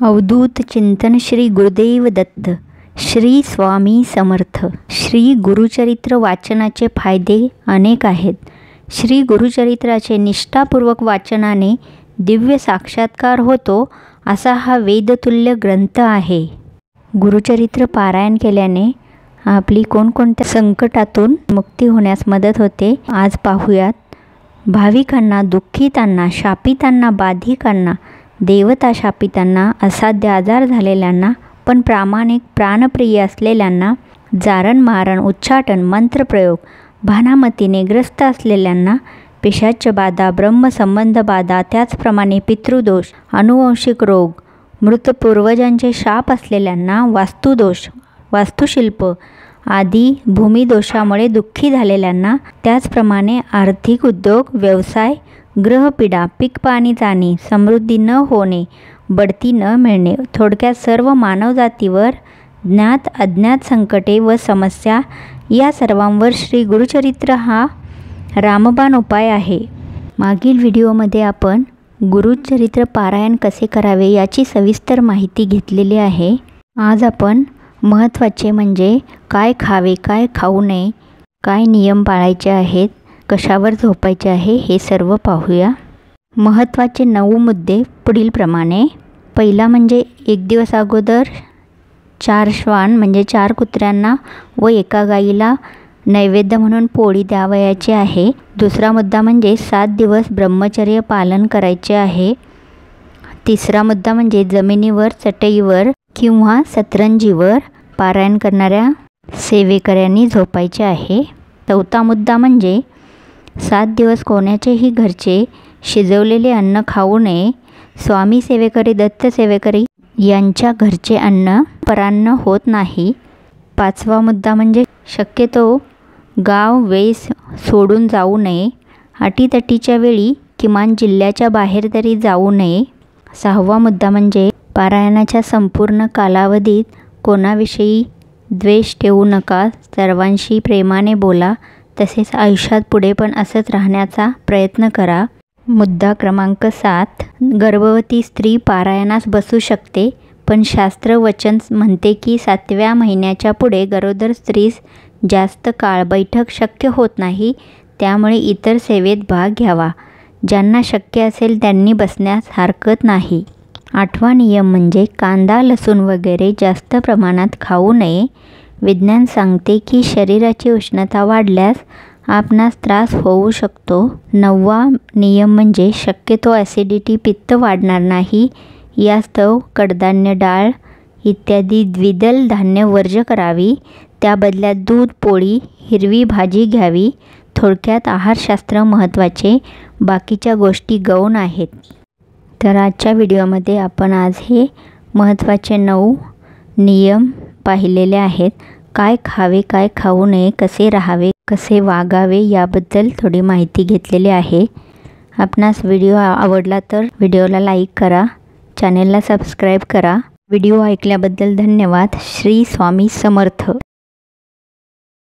अवधूत चिंतन श्री गुरुदेव दत्त श्री स्वामी समर्थ। श्री गुरुचरित्र वाचनाचे फायदे अनेक आहेत। श्री गुरुचरित्राचे निष्ठापूर्वक वाचनाने दिव्य साक्षात्कार होतो असा हा वेदतुल्य ग्रंथ आहे। गुरुचरित्र पारायण केल्याने आपली कोणकोणत्या संकटातून मुक्ती होण्यास मदत होते आज पाहूयात। भाविकांना, दुःखितांना, शापितांना, बाधिकांना, देवता शापितांना, असाध्य आजार झालेल्यांना पण प्रामाणिक प्राणप्रिय असलेल्यांना, जारण मारण उच्चाटन मंत्रप्रयोग भानामतीने ग्रस्त असलेल्यांना, पिशाच बाधा, ब्रह्मसंबंध बाधा, त्याचप्रमाणे पितृदोष, अनुवंशिक रोग, मृत पूर्वजांचे शाप असलेल्यांना, वास्तुदोष, वास्तुशिल्प आदी भूमिदोषामुळे दुःखी झालेल्यांना, त्याचप्रमाणे आर्थिक उद्योग व्यवसाय, ग्रहपीडा, पीक पाणी जाणे, समृद्धी न होणे, बढती न मिळणे, थोडक्यात सर्व मानवजातीवर ज्ञात अज्ञात संकटे व समस्या या सर्वांवर श्री गुरुचरित्र हा रामबाण उपाय आहे। मागील व्हिडिओमध्ये आपण गुरुचरित्र पारायण कसे करावे याची सविस्तर माहिती घेतलेली आहे। आज आपण महत्त्वाचे म्हणजे काय खावे, काय खाऊ नये, काय नियम पाळायचे आहेत, कशावर झोपायचे आहे हे सर्व पाहूया। महत्त्वाचे 9 मुद्दे पुढील प्रमाणे। पहिला म्हणजे एक दिवस अगोदर 4 श्वान म्हणजे 4 कुत्र्यांना व एका गाईला नैवेद्य म्हणून पोळी द्यावयाची आहे। दुसरा मुद्दा म्हणजे 7 दिवस ब्रह्मचर्य पालन करायचे आहे। तिसरा मुद्दा म्हणजे जमिनीवर, चटईवर किंवा सतरंजीवर पारायण करणाऱ्या सेवेकऱ्यांनी झोपायचे आहे। चौथा मुद्दा म्हणजे 7 दिवस कोणाचेही घरचे शिजवलेले अन्न खाऊ नये। स्वामी सेवेकरी, दत्त सेवेकरी यांच्या घरचे अन्न परान्न होत नाही। पाचवा मुद्दा म्हणजे शक्यतो गाव वेस सोडून जाऊ नये। अटीतटीच्या वेळी किमान जिल्ह्याच्या बाहेर तरी जाऊ नये। सहावा मुद्दा म्हणजे पारायणाच्या संपूर्ण कालावधीत कोणाविषयी द्वेष ठेवू नका, सर्वांशी प्रेमाने बोला, तसेच आयुष्यात पुढे पण असंच राहण्याचा प्रयत्न करा। मुद्दा क्रमांक 7, गर्भवती स्त्री पारायणास बसू शकते, पण शास्त्र वचन म्हणते की 7व्या महिन्याच्या पुढे गरोदर स्त्रीस जास्त काळ बैठक शक्य होत नाही, त्यामुळे इतर सेवेत भाग घ्यावा। ज्यांना शक्य असेल त्यांनी बसण्यास हरकत नाही। 8वा नियम म्हणजे कांदा, लसूण वगैरे जास्त प्रमाणात खाऊ नये। विज्ञान सांगते की शरीराची उष्णता वाढल्यास आपणास त्रास होऊ शकतो। 9वा नियम म्हणजे शक्यतो ॲसिडिटी, पित्त वाढणार नाही यास्तव कडधान्य, डाळ इत्यादी द्विदल धान्य वर्ज्य करावी। त्या बदल्यात दूध, पोळी, हिरवी भाजी घ्यावी। थोडक्यात आहारशास्त्र महत्त्वाचे, बाकीच्या गोष्टी गौण आहेत। तर आजच्या व्हिडिओमध्ये आपण आज हे महत्त्वाचे 9 नियम पाहिलेले आहेत। काय खावे, काय खाऊ नये, कसे राहावे, कसे वागावे याबद्दल थोडी माहिती घेतलेली आहे। आपणास व्हिडिओ आवडला तर व्हिडिओला लाईक करा, चॅनेलला सबस्क्राईब करा। व्हिडिओ ऐकल्याबद्दल धन्यवाद। श्री स्वामी समर्थ।